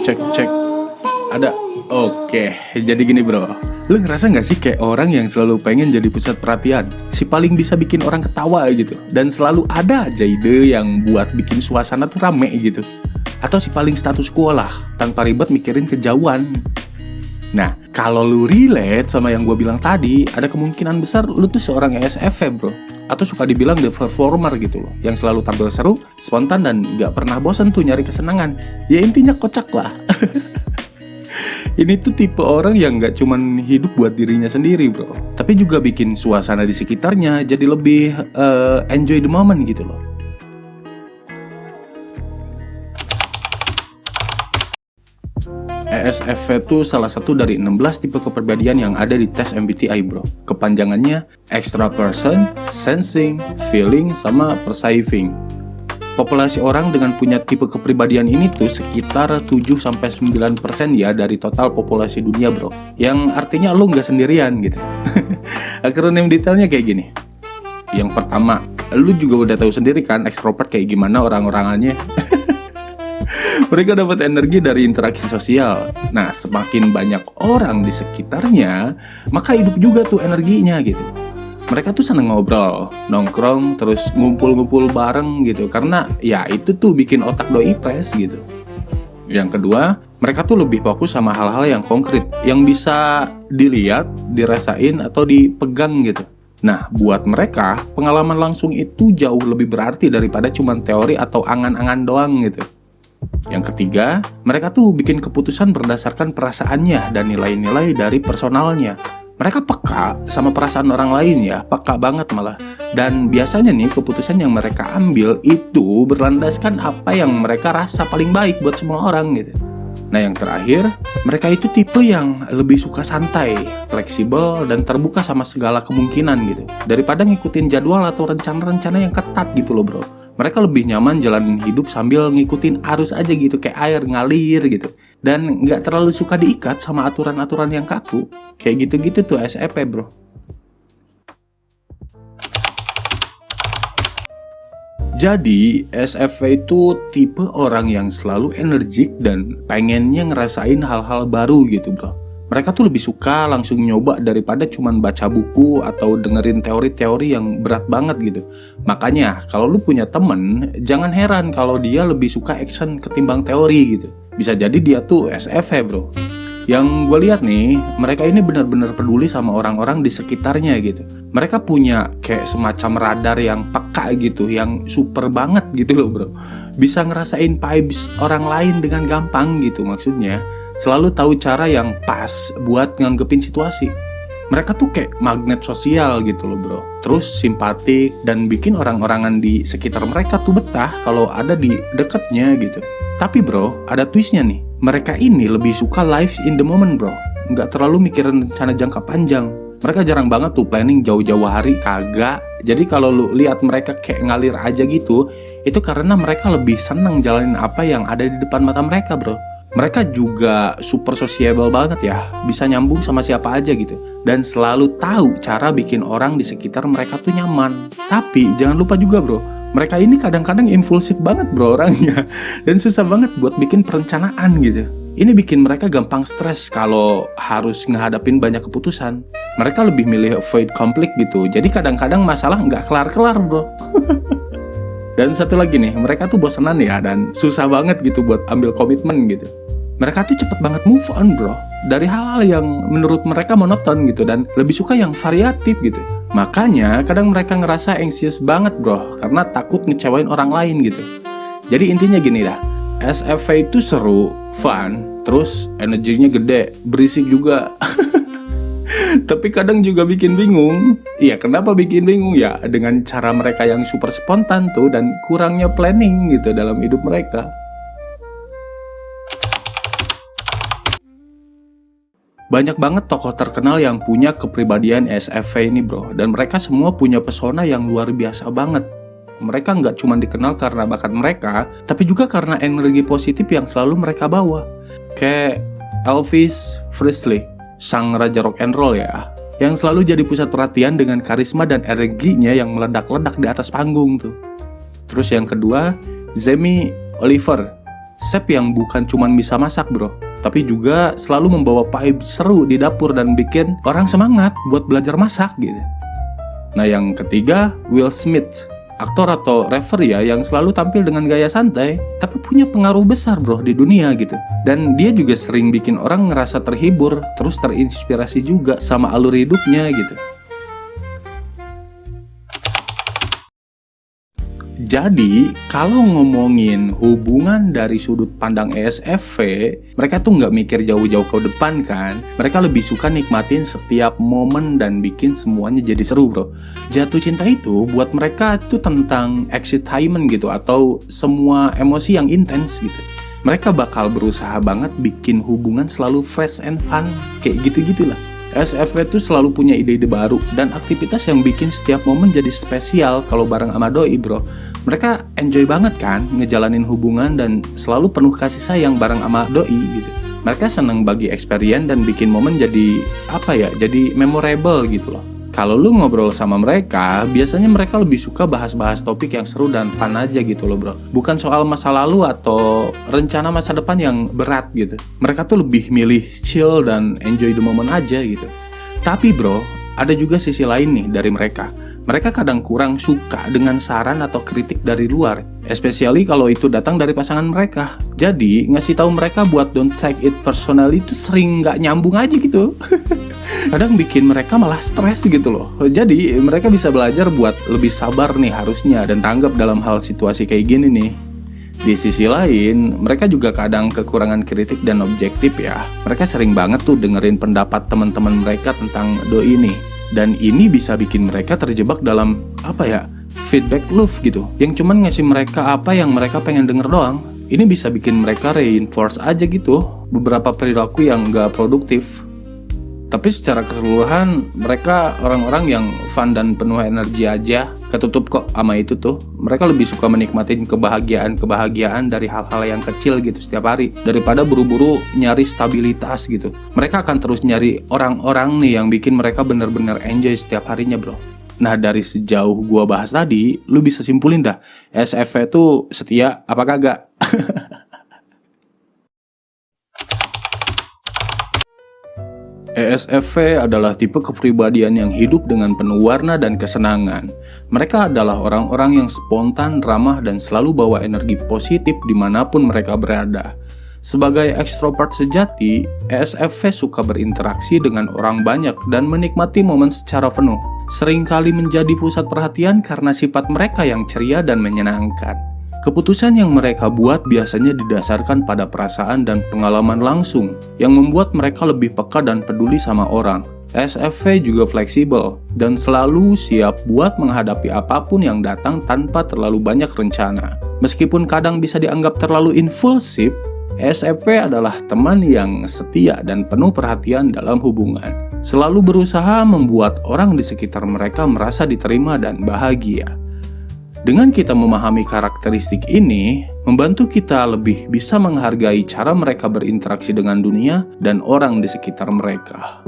Cek, cek. Ada. Oke, jadi gini bro. Lu ngerasa gak sih kayak orang yang selalu pengen jadi pusat perhatian? Si paling bisa bikin orang ketawa gitu. Dan selalu ada aja ide yang buat bikin suasana tuh rame gitu. Atau si paling status quo lah, tanpa ribet mikirin kejauhan. Nah, kalau lu relate sama yang gue bilang tadi, ada kemungkinan besar lu tuh seorang ESFP bro. Atau suka dibilang the performer gitu loh, yang selalu tampil seru, spontan, dan gak pernah bosan tuh nyari kesenangan. Ya intinya kocak lah. Ini tuh tipe orang yang gak cuman hidup buat dirinya sendiri bro, tapi juga bikin suasana di sekitarnya jadi lebih enjoy the moment gitu loh. ESFP itu salah satu dari 16 tipe kepribadian yang ada di tes MBTI bro. Kepanjangannya Extra Person, Sensing, Feeling, sama Perceiving. Populasi orang dengan punya tipe kepribadian ini tuh sekitar 7-9% ya dari total populasi dunia bro. Yang artinya lu nggak sendirian gitu. Akronim detailnya kayak gini. Yang pertama, lu juga udah tahu sendiri kan ekstrovert kayak gimana orang-orangannya. Mereka dapat energi dari interaksi sosial. Nah, semakin banyak orang di sekitarnya, maka hidup juga tuh energinya gitu. Mereka tuh seneng ngobrol, nongkrong, terus ngumpul-ngumpul bareng gitu. Karena ya itu tuh bikin otak doi fresh gitu. Yang kedua, mereka tuh lebih fokus sama hal-hal yang konkret, yang bisa dilihat, dirasain, atau dipegang gitu. Nah, buat mereka, pengalaman langsung itu jauh lebih berarti daripada cuma teori atau angan-angan doang gitu. Yang ketiga, mereka tuh bikin keputusan berdasarkan perasaannya dan nilai-nilai dari personalnya. Mereka peka sama perasaan orang lain ya, peka banget malah. Dan biasanya nih keputusan yang mereka ambil itu berlandaskan apa yang mereka rasa paling baik buat semua orang gitu. Nah yang terakhir, mereka itu tipe yang lebih suka santai, fleksibel, dan terbuka sama segala kemungkinan gitu. Daripada ngikutin jadwal atau rencana-rencana yang ketat gitu loh bro. Mereka lebih nyaman jalanin hidup sambil ngikutin arus aja gitu, kayak air ngalir gitu. Dan nggak terlalu suka diikat sama aturan-aturan yang kaku. Kayak gitu-gitu tuh ESFP bro. Jadi, ESFP itu tipe orang yang selalu energik dan pengennya ngerasain hal-hal baru gitu bro. Mereka tuh lebih suka langsung nyoba daripada cuman baca buku atau dengerin teori-teori yang berat banget gitu. Makanya, kalau lu punya temen, jangan heran kalau dia lebih suka action ketimbang teori gitu. Bisa jadi dia tuh ESFP bro. Yang gue lihat nih, mereka ini benar-benar peduli sama orang-orang di sekitarnya gitu. Mereka punya kayak semacam radar yang peka gitu, yang super banget gitu loh bro. Bisa ngerasain vibes orang lain dengan gampang gitu maksudnya. Selalu tahu cara yang pas buat nganggepin situasi. Mereka tuh kayak magnet sosial gitu loh bro. Terus simpatik dan bikin orang-orangan di sekitar mereka tuh betah kalau ada di dekatnya gitu. Tapi bro, ada twistnya nih. Mereka ini lebih suka live in the moment bro. Nggak terlalu mikirin rencana jangka panjang. Mereka jarang banget tuh planning jauh-jauh hari, kagak. Jadi kalau lu lihat mereka kayak ngalir aja gitu, itu karena mereka lebih seneng jalanin apa yang ada di depan mata mereka bro. Mereka juga super sociable banget ya, bisa nyambung sama siapa aja gitu. Dan selalu tahu cara bikin orang di sekitar mereka tuh nyaman. Tapi jangan lupa juga bro, mereka ini kadang-kadang impulsif banget bro orangnya. Dan susah banget buat bikin perencanaan gitu. Ini bikin mereka gampang stres kalau harus ngehadapin banyak keputusan. Mereka lebih milih avoid konflik gitu. Jadi kadang-kadang masalah nggak kelar-kelar bro. Dan satu lagi nih, mereka tuh bosenan ya dan susah banget gitu buat ambil komitmen gitu. Mereka tuh cepet banget move on bro dari hal-hal yang menurut mereka monoton gitu dan lebih suka yang variatif gitu. Makanya kadang mereka ngerasa anxious banget bro karena takut ngecewain orang lain gitu. Jadi intinya gini dah, ESFP itu seru, fun, terus energinya gede, berisik juga. Tapi kadang juga bikin bingung. Iya, kenapa bikin bingung ya? Dengan cara mereka yang super spontan tuh dan kurangnya planning gitu dalam hidup mereka. Banyak banget tokoh terkenal yang punya kepribadian ESFP ini bro. Dan mereka semua punya pesona yang luar biasa banget. Mereka nggak cuma dikenal karena bakat mereka, tapi juga karena energi positif yang selalu mereka bawa. Kayak Elvis Presley, sang raja rock and roll ya, yang selalu jadi pusat perhatian dengan karisma dan energinya yang meledak-ledak di atas panggung tuh. Terus yang kedua, Jamie Oliver, Chef yang bukan cuman bisa masak bro, tapi juga selalu membawa vibe seru di dapur dan bikin orang semangat buat belajar masak gitu. Nah yang ketiga, Will Smith, aktor atau rapper ya yang selalu tampil dengan gaya santai tapi punya pengaruh besar bro di dunia gitu. Dan dia juga sering bikin orang ngerasa terhibur, terus terinspirasi juga sama alur hidupnya gitu. Jadi, kalau ngomongin hubungan dari sudut pandang ESFP, mereka tuh nggak mikir jauh-jauh ke depan kan. Mereka lebih suka nikmatin setiap momen dan bikin semuanya jadi seru bro. Jatuh cinta itu buat mereka tuh tentang excitement gitu, atau semua emosi yang intens gitu. Mereka bakal berusaha banget bikin hubungan selalu fresh and fun, kayak gitu-gitulah. SFP itu selalu punya ide-ide baru dan aktivitas yang bikin setiap momen jadi spesial kalau bareng sama doi bro. Mereka enjoy banget kan ngejalanin hubungan dan selalu penuh kasih sayang bareng sama doi gitu. Mereka seneng bagi experience dan bikin momen jadi jadi memorable gitu loh. Kalau lu ngobrol sama mereka, biasanya mereka lebih suka bahas-bahas topik yang seru dan fun aja gitu loh bro. Bukan soal masa lalu atau rencana masa depan yang berat gitu. Mereka tuh lebih milih chill dan enjoy the moment aja gitu. Tapi bro, ada juga sisi lain nih dari mereka. Mereka kadang kurang suka dengan saran atau kritik dari luar, especially kalau itu datang dari pasangan mereka. Jadi, ngasih tahu mereka buat don't take it personally itu sering nggak nyambung aja gitu. Kadang bikin mereka malah stres gitu loh. Jadi, mereka bisa belajar buat lebih sabar nih harusnya dan tanggap dalam hal situasi kayak gini nih. Di sisi lain, mereka juga kadang kekurangan kritik dan objektif ya. Mereka sering banget tuh dengerin pendapat teman-teman mereka tentang doi nih. Dan ini bisa bikin mereka terjebak dalam feedback loop gitu, yang cuman ngasih mereka apa yang mereka pengen denger doang. Ini bisa bikin mereka reinforce aja gitu beberapa perilaku yang gak produktif. Tapi secara keseluruhan mereka orang-orang yang fun dan penuh energi aja. Ketutup kok sama itu tuh. Mereka lebih suka menikmatin kebahagiaan dari hal-hal yang kecil gitu setiap hari, daripada buru-buru nyari stabilitas gitu. Mereka akan terus nyari orang-orang nih yang bikin mereka bener-bener enjoy setiap harinya bro. Nah dari sejauh gua bahas tadi, lu bisa simpulin dah SFP tuh setia apa kagak? ESFP adalah tipe kepribadian yang hidup dengan penuh warna dan kesenangan. Mereka adalah orang-orang yang spontan, ramah, dan selalu bawa energi positif dimanapun mereka berada. Sebagai ekstrovert sejati, ESFP suka berinteraksi dengan orang banyak dan menikmati momen secara penuh. Seringkali menjadi pusat perhatian karena sifat mereka yang ceria dan menyenangkan. Keputusan yang mereka buat biasanya didasarkan pada perasaan dan pengalaman langsung yang membuat mereka lebih peka dan peduli sama orang. ESFP juga fleksibel dan selalu siap buat menghadapi apapun yang datang tanpa terlalu banyak rencana. Meskipun kadang bisa dianggap terlalu impulsif, ESFP adalah teman yang setia dan penuh perhatian dalam hubungan. Selalu berusaha membuat orang di sekitar mereka merasa diterima dan bahagia. Dengan kita memahami karakteristik ini, membantu kita lebih bisa menghargai cara mereka berinteraksi dengan dunia dan orang di sekitar mereka.